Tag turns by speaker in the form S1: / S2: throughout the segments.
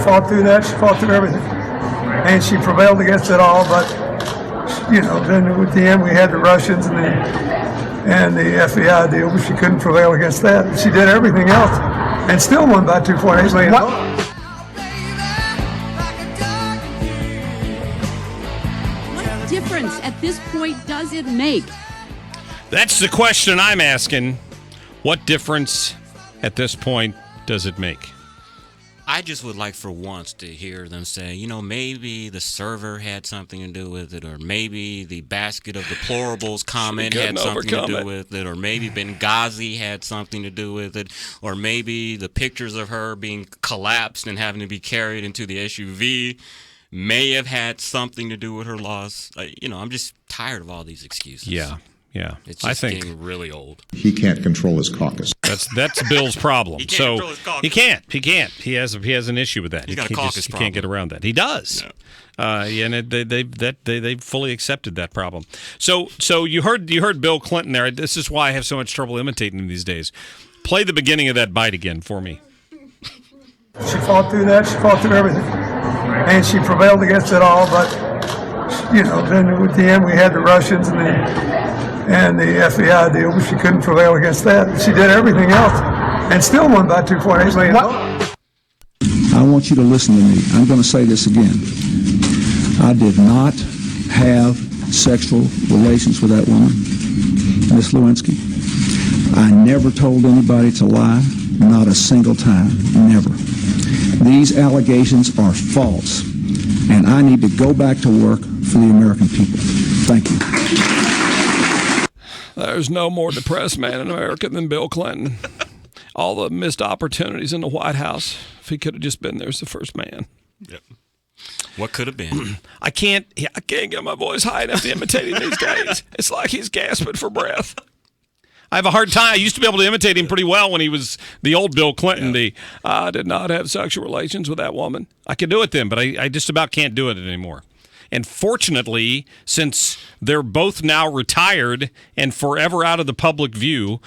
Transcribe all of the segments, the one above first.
S1: fought through that. She fought through everything. And she prevailed against it all, but, then at the end we had the Russians and the FBI deal, but she couldn't prevail against that. She did everything else and still won by $2.8 million.
S2: What difference at this point does it make?
S3: That's the question I'm asking. What difference at this point does it make?
S4: I just would like for once to hear them say, maybe the server had something to do with it, or maybe the basket of deplorables comment had something to do with it, or maybe Benghazi had something to do with it, or maybe the pictures of her being collapsed and having to be carried into the SUV may have had something to do with her loss. I'm just tired of all these excuses.
S3: Yeah.
S4: It's just getting really old.
S5: He can't control his caucus.
S3: That's Bill's problem.
S4: He can't control his caucus.
S3: He can't. He has an issue with that.
S4: He's got a caucus problem.
S3: He can't get around that. He does.
S4: No.
S3: And they fully accepted that problem. So you heard Bill Clinton there. This is why I have so much trouble imitating him these days. Play the beginning of that bite again for me.
S1: She fought through that. She fought through everything. And she prevailed against it all, but, then at the end we had the Russians and the FBI deal, but she couldn't prevail against that. She did everything else and still won by $2.8 million.
S6: I want you to listen to me. I'm going to say this again. I did not have sexual relations with that woman, Miss Lewinsky. I never told anybody to lie, not a single time, never. These allegations are false, and I need to go back to work for the American people. Thank you.
S3: There's no more depressed man in America than Bill Clinton. All the missed opportunities in the White House. If he could have just been there as the first man.
S4: Yep. What could have been?
S3: I can't get my voice high enough to imitating these days. It's like he's gasping for breath. I have a hard time. I used to be able to imitate him pretty well when he was the old Bill Clinton. Yeah. I did not have sexual relations with that woman. I could do it then, but I just about can't do it anymore. And fortunately, since they're both now retired and forever out of the public view,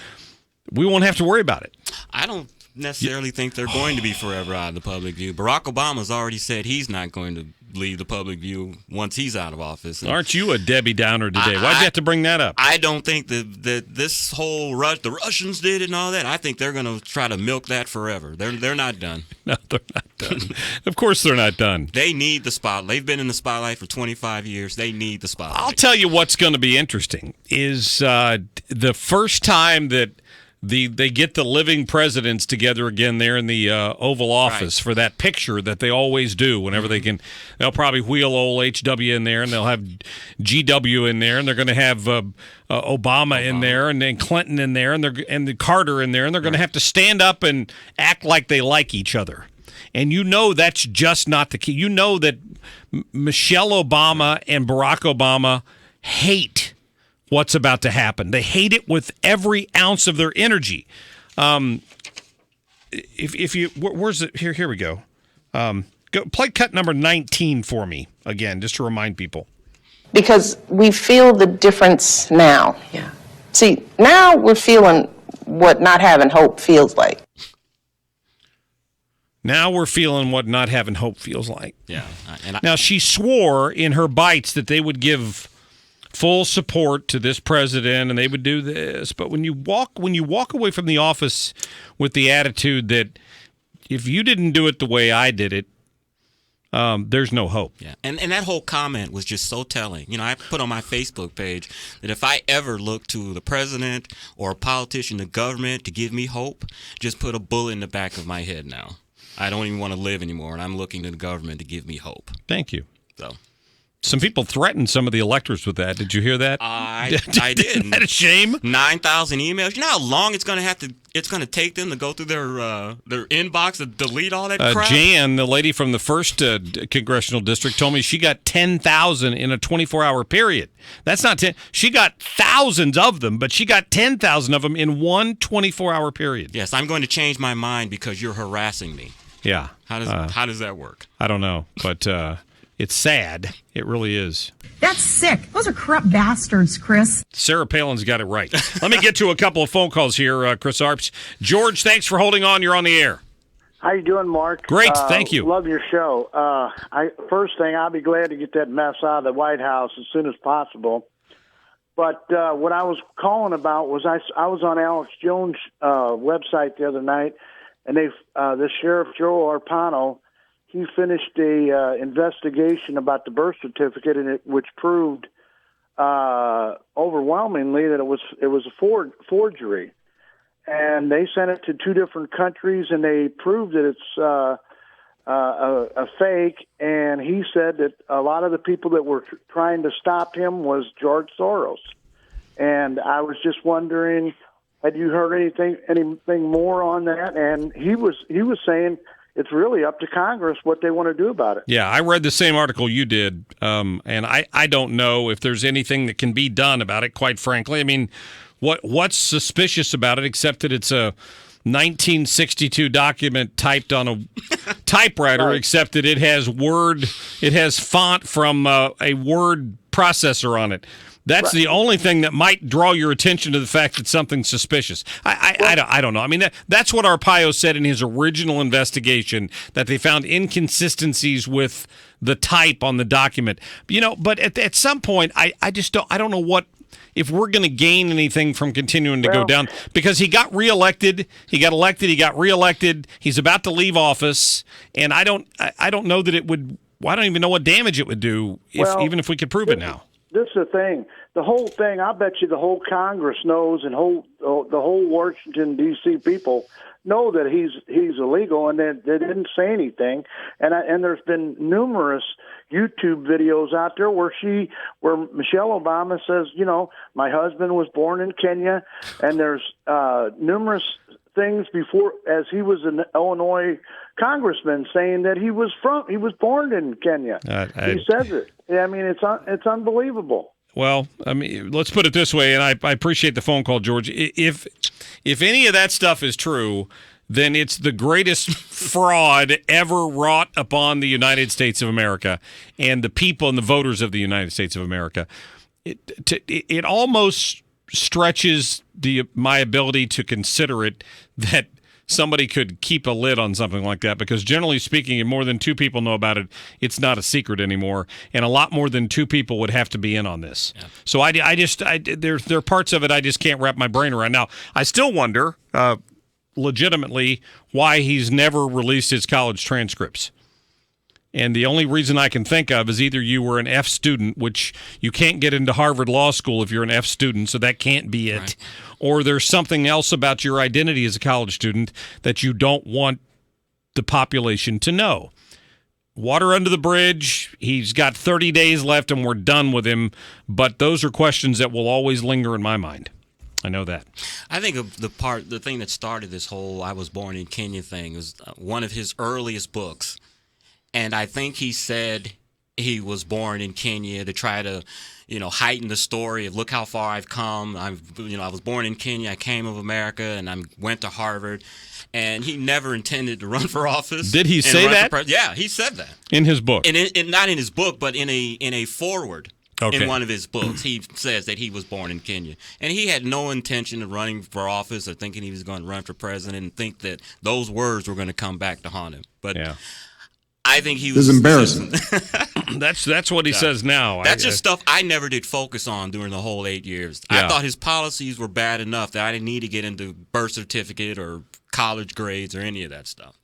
S3: we won't have to worry about it.
S4: I don't necessarily think they're going to be forever out of the public view. Barack Obama's already said he's not going to leave the public view once he's out of office. And
S3: aren't you a Debbie Downer today? Why'd you have to bring that up?
S4: I don't think that this whole the Russians did it and all that. I think they're going to try to milk that forever. They're not done.
S3: No, they're not done. Of course they're not done.
S4: They need the spotlight. They've been in the spotlight for 25 years. They need the spotlight.
S3: I'll tell you what's going to be interesting is the first time that they get the living presidents together again there in the Oval Office for that picture that they always do whenever they can. They'll probably wheel old HW in there, and they'll have GW in there, and they're going to have Obama in there, and then Clinton in there, and the Carter in there, and they're going to have to stand up and act like they like each other. And that's just not the key. You know that Michelle Obama and Barack Obama hate what's about to happen. They hate it with every ounce of their energy. If you where's it? Here we go. Go play cut number 19 for me again, just to remind people.
S7: Because we feel the difference now. Yeah. See, now we're feeling what not having hope feels like.
S3: Now we're feeling what not having hope feels like.
S4: Yeah.
S3: Now she swore in her bites that they would give full support to this president and they would do this, but when you walk away from the office with the attitude that if you didn't do it the way I did it, there's no hope.
S4: Yeah, and that whole comment was just so telling. I put on my Facebook page that if I ever look to the president or a politician, the government, to give me hope, just put a bullet in the back of my head now. I don't even want to live anymore, and I'm looking to the government to give me hope.
S3: Thank you.
S4: So.
S3: Some people threatened some of the electors with that. Did you hear that?
S4: I did.
S3: Isn't that a shame?
S4: 9,000 emails. You know how long it's going to take them to go through their inbox and delete all that crap?
S3: Jan, the lady from the first congressional district, told me she got 10,000 in a 24-hour period. That's not 10. She got thousands of them, but she got 10,000 of them in one 24-hour period.
S4: Yes, I'm going to change my mind because you're harassing me.
S3: Yeah.
S4: How does that work?
S3: I don't know, but it's sad. It really is.
S8: That's sick. Those are corrupt bastards, Chris.
S3: Sarah Palin's got it right. Let me get to a couple of phone calls here, Chris Arps. George, thanks for holding on. You're on the air.
S9: How you doing, Mark?
S3: Great, thank you.
S9: Love your show. First thing, I'll be glad to get that mess out of the White House as soon as possible. But what I was calling about was I was on Alex Jones' website the other night, and the Sheriff Joe Arpaio, he finished a investigation about the birth certificate, and which proved overwhelmingly that it was a forgery. And they sent it to 2 different countries, and they proved that it's a fake. And he said that a lot of the people that were trying to stop him was George Soros. And I was just wondering, had you heard anything more on that? And he was saying it's really up to Congress what they want to do about it.
S3: Yeah, I read the same article you did, and I don't know if there's anything that can be done about it, quite frankly. I mean, what's suspicious about it except that it's a 1962 document typed on a typewriter, right, except that it has font from a word processor on it. That's right. The only thing that might draw your attention to the fact that something's suspicious. I don't know. I mean, that's what Arpaio said in his original investigation, that they found inconsistencies with the type on the document. But at some point, I don't know what, if we're going to gain anything from continuing to go down, because he got reelected, he got elected, he got reelected, he's about to leave office, and I don't know that it would. I don't even know what damage it would do even if we could prove it now.
S9: This is the thing. The whole thing, I bet you the whole Congress knows, and the whole Washington, D.C. people know that he's illegal, and they didn't say anything. And there's been numerous YouTube videos out there where Michelle Obama says, my husband was born in Kenya, and there's numerous things before, as he was an Illinois congressman, saying that he was born in Kenya. He says it. I mean, it's unbelievable.
S3: Well, I mean, let's put it this way, and I appreciate the phone call, George. If any of that stuff is true, then it's the greatest fraud ever wrought upon the United States of America and the people and the voters of the United States of America. It almost stretches my ability to consider it that somebody could keep a lid on something like that, because generally speaking, if more than 2 people know about it, it's not a secret anymore, and a lot more than 2 people would have to be in on this. Yeah. So there are parts of it I just can't wrap my brain around. Now, I still wonder, legitimately, why he's never released his college transcripts. And the only reason I can think of is either you were an F student, which you can't get into Harvard Law School if you're an F student, so that can't be it. Right. Or there's something else about your identity as a college student that you don't want the population to know. Water under the bridge. He's got 30 days left and we're done with him. But those are questions that will always linger in my mind. I know that.
S4: I think the thing that started this whole I was born in Kenya thing was one of his earliest books. And I think he said he was born in Kenya to try to, heighten the story of look how far I've come. I was born in Kenya. I came of America, and I went to Harvard. And he never intended to run for office.
S3: Did he say that?
S4: Yeah, he said that
S3: in his book.
S4: And not in his book, but in a foreword.
S3: Okay.
S4: In one of his books, he says that he was born in Kenya. And he had no intention of running for office or thinking he was going to run for president and think that those words were going to come back to haunt him. But yeah. I think he was
S5: embarrassing.
S3: That's what he says now.
S4: That's just stuff I never did focus on during the whole 8 years.
S3: Yeah.
S4: I thought his policies were bad enough that I didn't need to get into birth certificate or college grades or any of that stuff.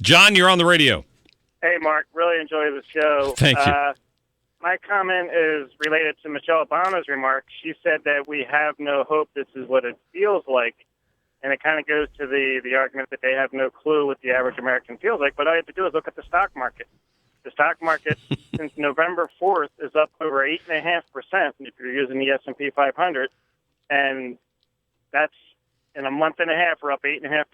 S3: John, you're on the radio.
S10: Hey, Mark. Really enjoy the show.
S3: Thank you.
S10: My comment is related to Michelle Obama's remarks. She said that we have no hope. This is what it feels like. And it kind of goes to the argument that they have no clue what the average American feels like. But all you have to do is look at the stock market. The stock market since November 4th is up over 8.5% if you're using the S&P 500. And that's in a month and a half, we're up 8.5%.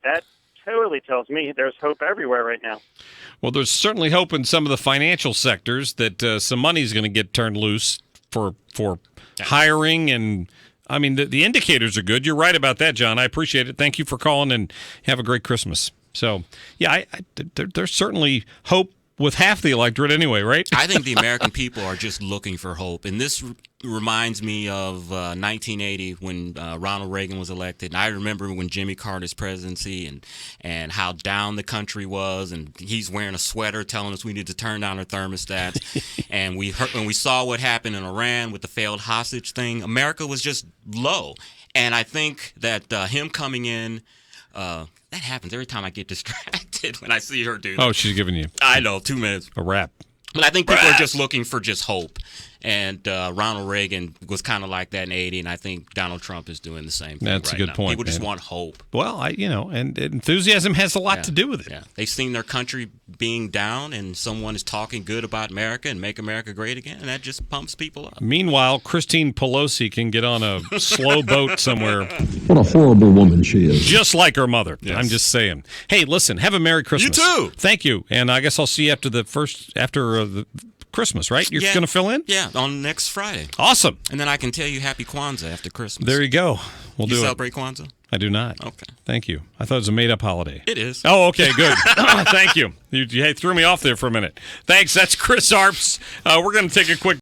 S10: That totally tells me there's hope everywhere right now.
S3: Well, there's certainly hope in some of the financial sectors that some money is going to get turned loose for hiring, and I mean the indicators are good. You're right about that, John. I appreciate it. Thank you for calling, and have a great Christmas. So, yeah, there's certainly hope with half the electorate anyway, right?
S4: I think the American people are just looking for hope. And this reminds me of 1980 when Ronald Reagan was elected. And I remember when Jimmy Carter's presidency and how down the country was, and he's wearing a sweater telling us we need to turn down our thermostats. And when we saw what happened in Iran with the failed hostage thing, America was just low. And I think that him coming in, that happens every time I get distracted when I see her do that.
S3: Oh, she's giving you.
S4: I know, 2 minutes.
S3: A wrap.
S4: But I think people are just looking for just hope. And Ronald Reagan was kind of like that in 80, and I think Donald Trump is doing the same thing.
S3: That's
S4: right
S3: a good
S4: now.
S3: point.
S4: People just
S3: man.
S4: want hope.
S3: Well, and enthusiasm has a lot to do with it.
S4: Yeah. They've seen their country being down, and someone is talking good about America and make America great again, and that just pumps people up.
S3: Meanwhile, Christine Pelosi can get on a slow boat somewhere.
S6: What a horrible woman she is.
S3: Just like her mother.
S4: Yes.
S3: I'm just saying. Hey, listen, have a Merry Christmas.
S4: You too.
S3: Thank you. And I guess I'll see you after the Christmas, right? You're going to fill in?
S4: Yeah, on next Friday.
S3: Awesome.
S4: And then I can tell you Happy Kwanzaa after Christmas.
S3: There you go. We'll
S4: You
S3: do
S4: celebrate
S3: it.
S4: Kwanzaa?
S3: I do not.
S4: Okay.
S3: Thank you. I thought it was a made-up holiday.
S4: It is.
S3: Oh, okay, good. Thank you. You threw me off there for a minute. Thanks. That's Chris Arps. We're going to take a quick